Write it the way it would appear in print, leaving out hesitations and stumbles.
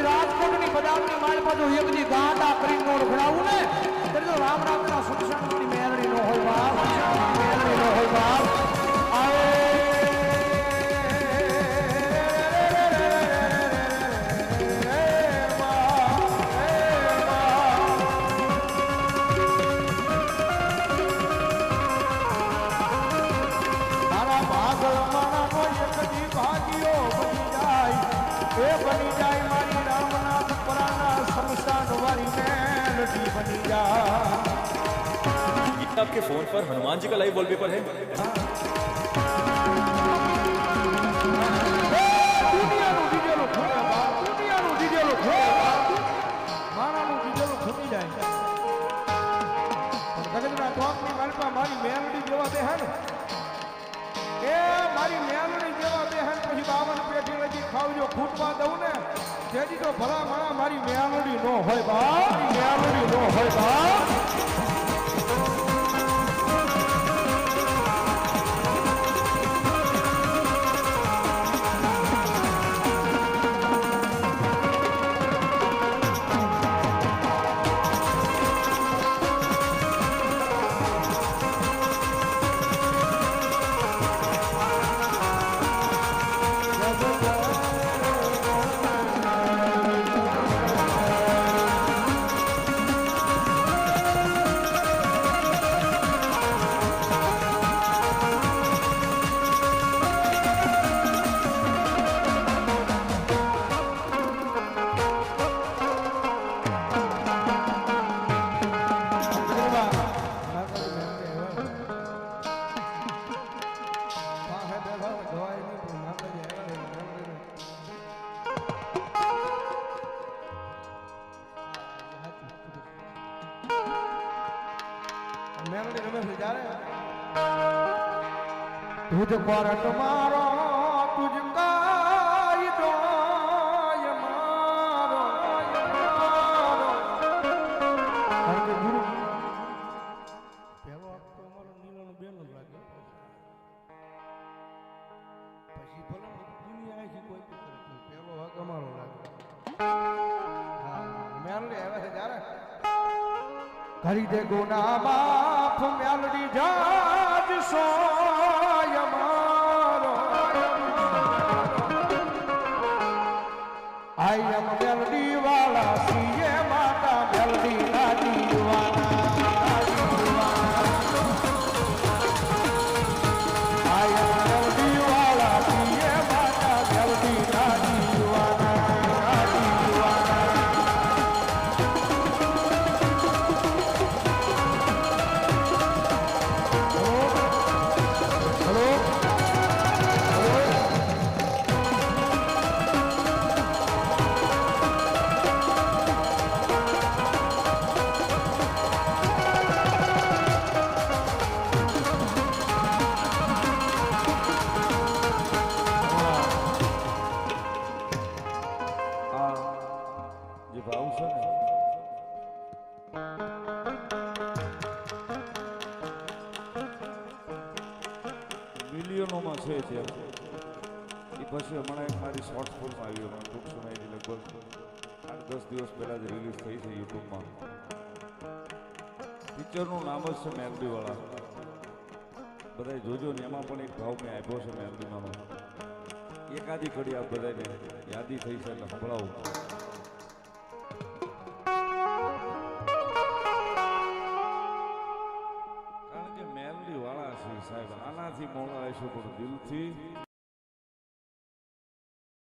રાજકોટની બદામની માલ પાછો એકજી ગાંડા કરીને નોડ ભણાવું ને ત્યારે તો રામ રામના સુમસાનની મેળડી નો હોય બાપ, મેળડી નો હોય બાપ. બની જાય મારી રામનાથ પરાના શમશાન વાળી મેલડી બની જાય. ये आपके फोन पर हनुमान जी का लाइव वॉलपेपर है. દુનિયાનું દીધેલું ખોટે બાપ, દુનિયાનું દીધેલું ખોટે બાપ, માણાનું દીધેલું ખૂટી જાય. ગગનના ટોકની માલપા મારી મેલડી જેવા બેહન એ મારી મેલડી જેવા બેહન પછી 52 પેટી લગી ખાવજો ખૂટવા દઉં ને જેથી તો ભલા માણા મારી મેલડી નો હોય બાપ, મેલડી નો હોય બાપ. तुझ परट मारो तुझ काई दोय मारो हर गुरु ઘડી દે ગુના બાપ મેલડી જાજ સોય મારો આઈ એમ મેલડી વાળા સીએ માતા મેલડી ના દીવાના આઈ એમ મેલડી વાળા સીએ માતા મેલડી ના દીવાના જે ભાવ છે ને મિલિયનોમાં છે ત્યાં એ પછી હમણાં એક મારી શોર્ટ ફિલ્મ આવી હમણાં ટૂંક સમયથી લગભગ 8-10 દિવસ પહેલાં જ રિલીઝ થઈ છે યુટ્યુબમાં. પિક્ચરનું નામ જ છે મેલડીવાળા. બધાય જોજો ને એમાં પણ એક ભાવ મેં આપ્યો છે મેલડીમાં. એકાદી ઘડી આ બધાને યાદી થઈ છે એટલે સંભળાવું. કારણ કે મેલડી વાળા છે સાહેબ, આનાથી મોડા આવીશું પણ દિલથી